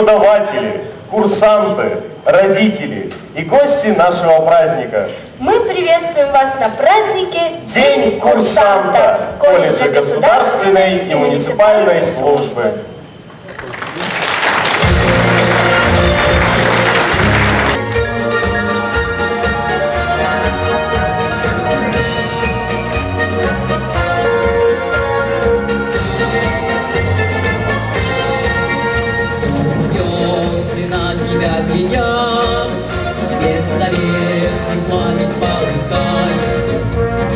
преподаватели, курсанты, родители и гости нашего праздника. Мы приветствуем вас на празднике День курсанта колледжа государственной и муниципальной службы. Звезды на тебя глядят, беззаветный пламень полыхает,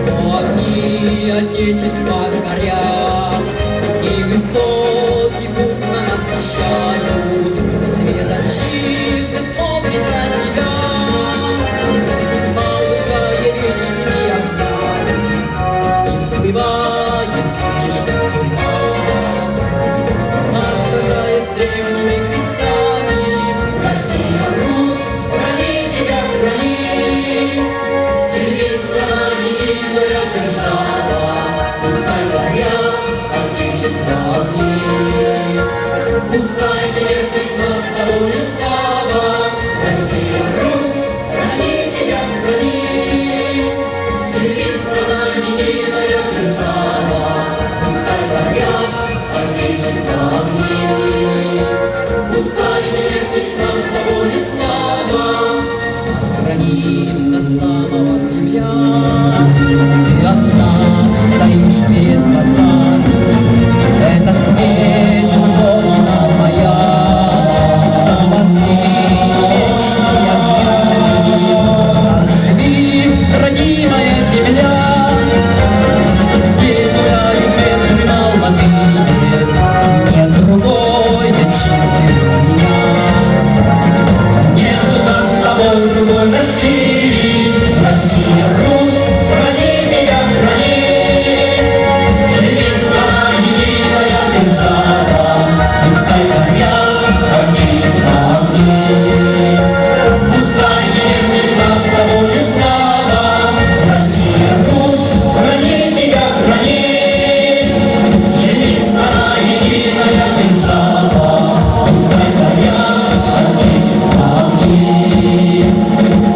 но огни Отечества горят, и высокий путь нам освещают. Свет отчизны смотрит на тебя, полыхая вечными огнями, и всплывает тишина цвета, отражаясь древними крестами. Россия, Русь, храни тебя, храни, живи, страна единая держава, пускай горят Отечества огни, пускай крепнет над тобой слава. Россия, Русь, храни тебя, храни, живи, страна единая держава, пускай горят Отечества огни, пускай крепнет над тобой слава. Границ до самого Кремля ты от нас стоишь перед глазами. Это светит Родина моя, золотые вечные огни. Живи, родимая земля, где гуляют ветры на Алматы. Нет другой отчизны у меня, нет у нас с тобой другой России. Россия, Русь, храни тебя, храни, живи, страна единая держава, пускай горят Отечества огни, пускай крепнет над тобой слава. Россия, Русь, храни тебя, храни, живи, страна единая держава, пускай горят Отечества огни,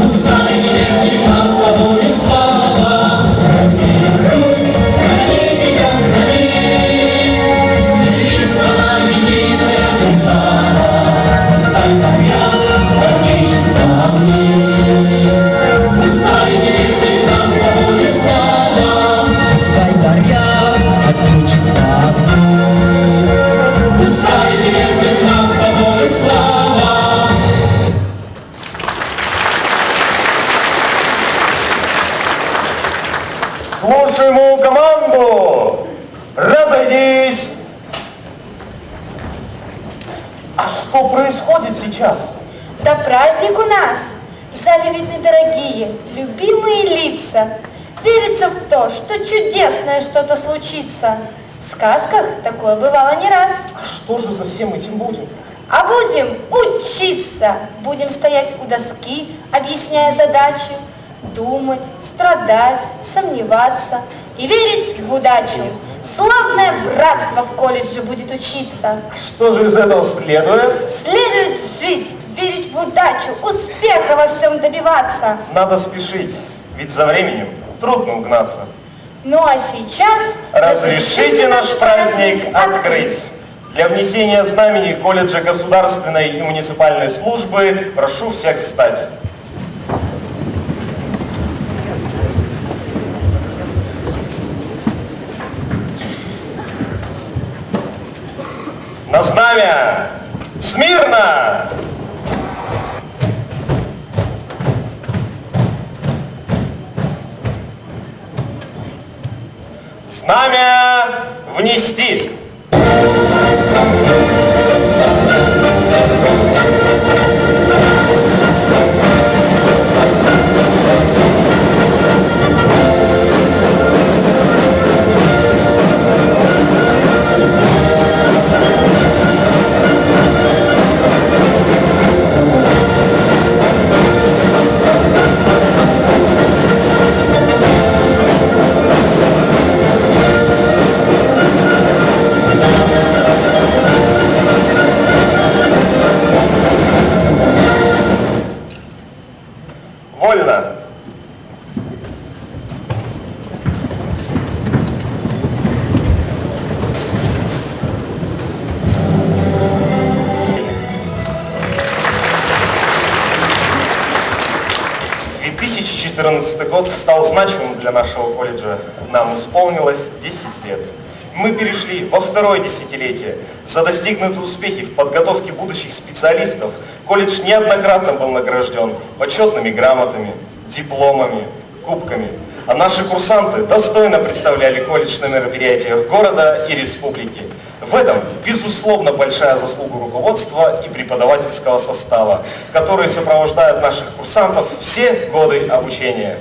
пускай крепнет над тобой слава. Россия, Русь, храни тебя, храни, живи, страна единая держава, пускай горят Отечества огни, пускай крепнет над тобой слава. Пускай горят Отечества огни, пускай крепнет над тобой слава. Слушаем мою команду! Разойдись! А что происходит сейчас? Да праздник у нас! В зале видны дорогие, любимые лица. Верится в то, что чудесное что-то случится. В сказках такое бывало не раз. А что же за всем этим будет? А будем учиться, будем стоять у доски, объясняя задачи, думать, страдать, сомневаться и верить в удачу. Славное братство в колледже будет учиться. Что же из этого следует? Следует жить, верить в удачу, успеха во всем добиваться. Надо спешить, ведь за временем трудно угнаться. Ну а сейчас Разрешите наш праздник открыть. Для внесения знамени колледжа государственной и муниципальной службы прошу всех встать. На знамя! Смирно! Знамя внести! 2014 год стал значимым для нашего колледжа. Нам исполнилось 10 лет. Мы перешли во второе десятилетие. За достигнутые успехи в подготовке будущих специалистов колледж неоднократно был награжден почетными грамотами, дипломами, кубками. А наши курсанты достойно представляли колледж на мероприятиях города и республики. В этом, безусловно, большая заслуга руководства и преподавательского состава, которые сопровождают наших курсантов все годы обучения.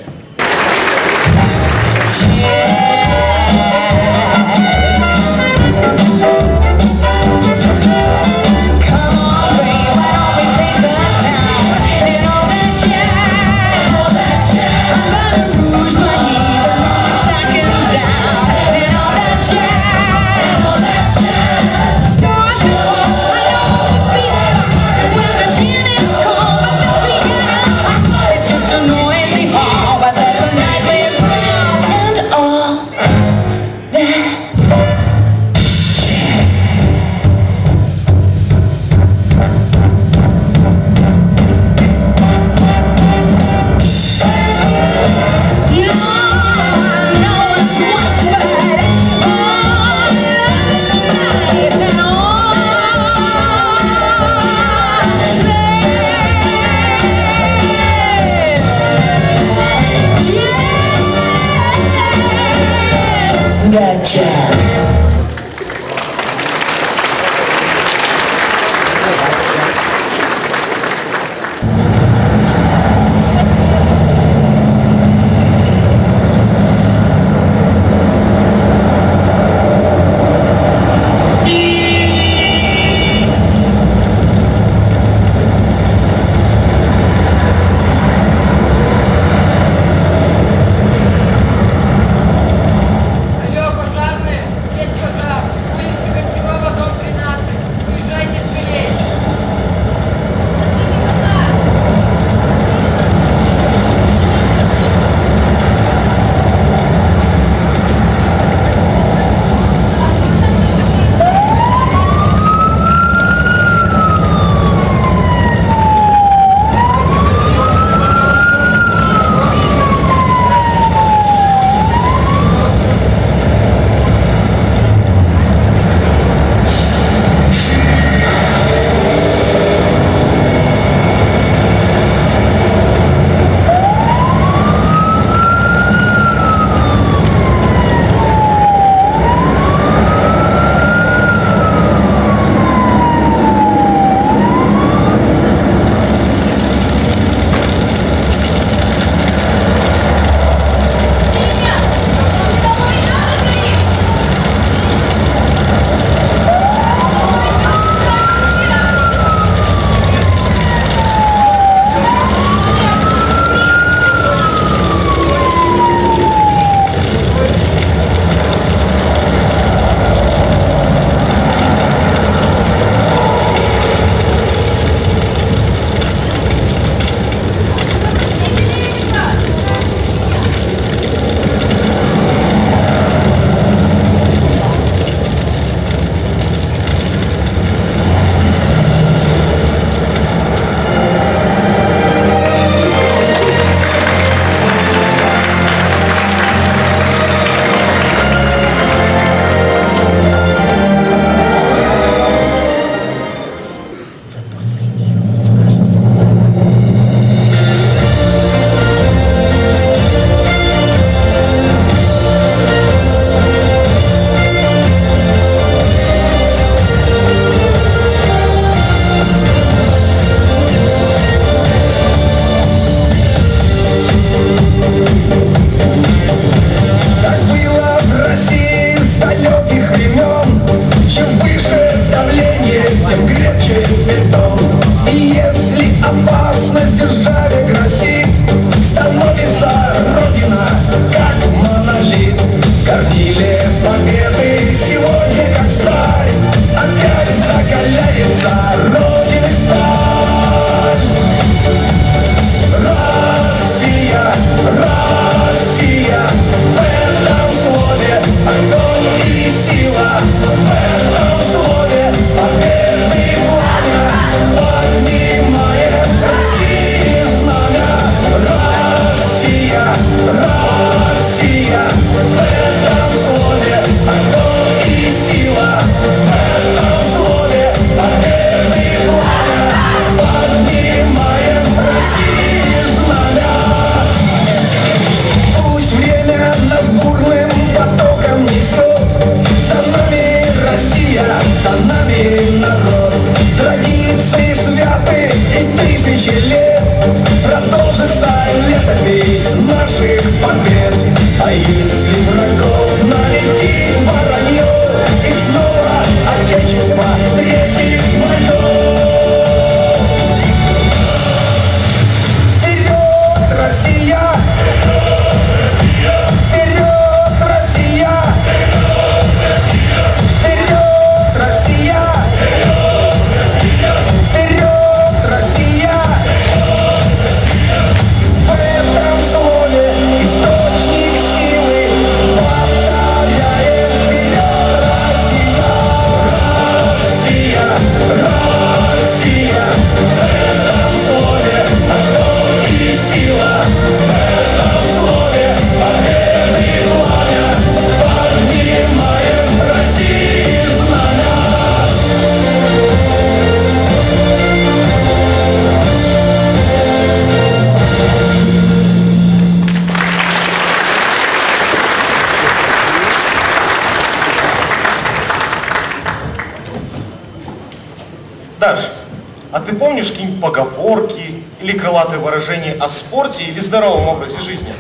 А ты помнишь какие-нибудь поговорки или крылатые выражения о спорте или здоровом образе жизни?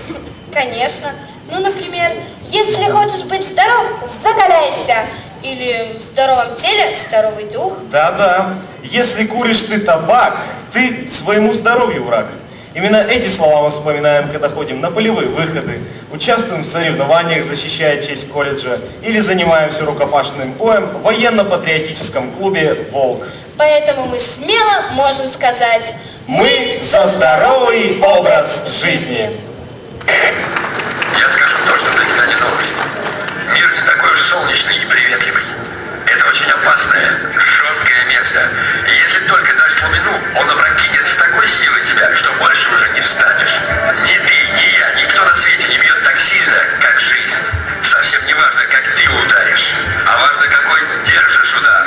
Конечно. Ну, например, если хочешь быть здоров, закаляйся. Или в здоровом теле здоровый дух. Да-да. Если куришь ты табак, ты своему здоровью враг. Именно эти слова мы вспоминаем, когда ходим на полевые выходы, участвуем в соревнованиях, защищая честь колледжа, или занимаемся рукопашным боем в военно-патриотическом клубе «Волк». Поэтому мы смело можем сказать: Мы за здоровый образ жизни. Я скажу то, что для тебя не новость. Мир не такой уж солнечный и приветливый. Это очень опасное, жесткое место. И если только дашь слабину, он опрокинет с такой силой тебя, что больше уже не встанешь. Ни ты, ни я, никто на свете не бьет так сильно, как жизнь. Совсем не важно, как ты ударишь, а важно, какой держишь удар.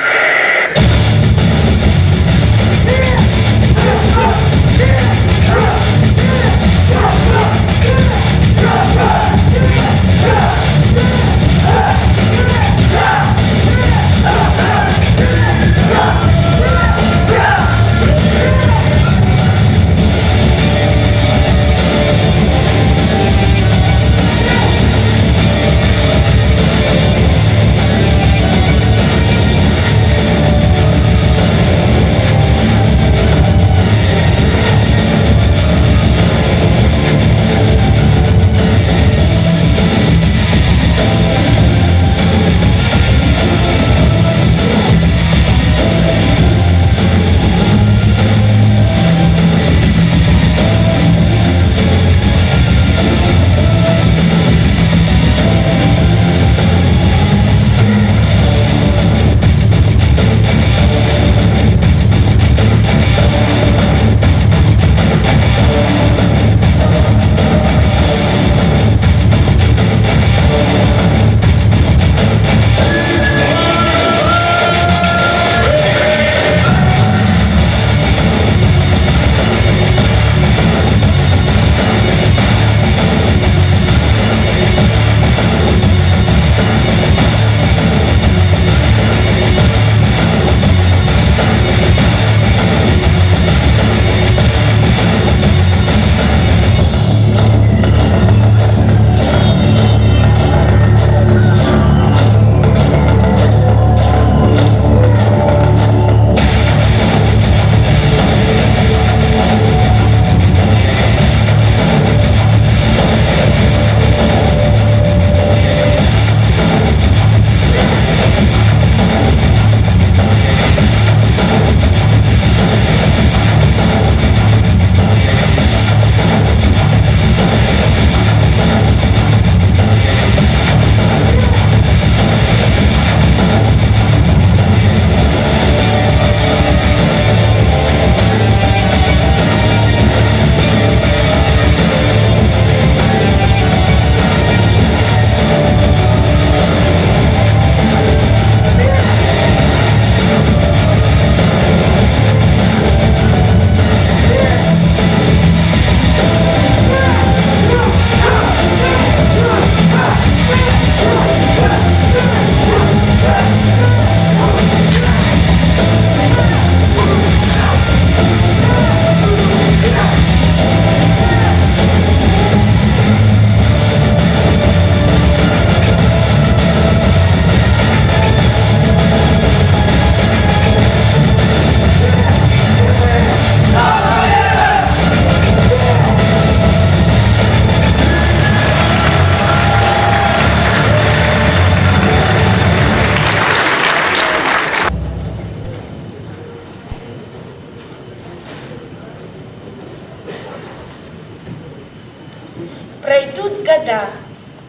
Пройдут года,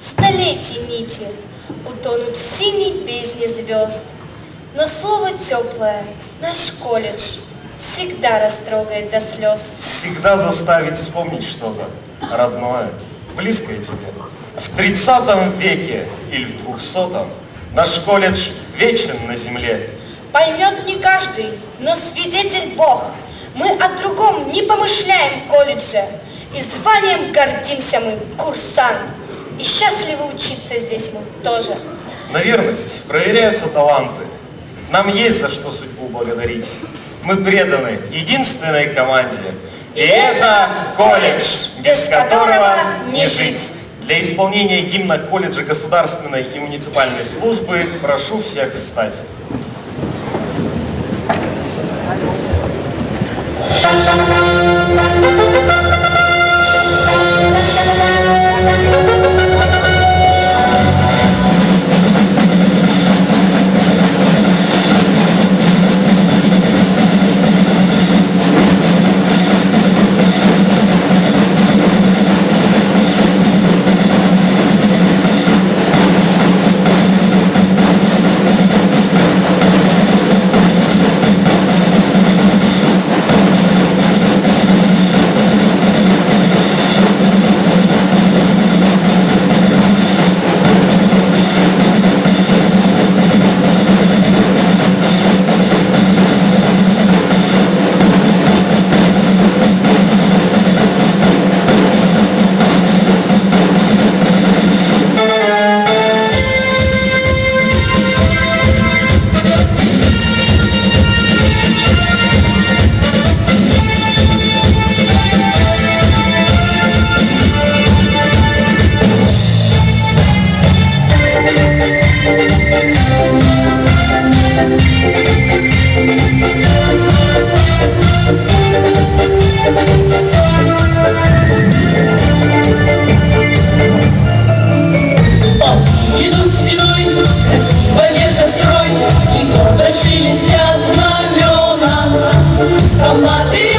столетия нити утонут в синей бездне звезд. Но слово теплое, наш колледж, всегда растрогает до слез. Всегда заставить вспомнить что-то родное, близкое тебе. В 30 веке или в 200-м наш колледж вечен на земле. Поймет не каждый, но свидетель Бог. Мы о другом не помышляем в колледже. И званием гордимся мы, курсант. И счастливы учиться здесь мы тоже. На верность проверяются таланты. Нам есть за что судьбу благодарить. Мы преданы единственной команде. И это колледж, без которого не жить. Для исполнения гимна колледжа государственной и муниципальной службы прошу всех встать. Команды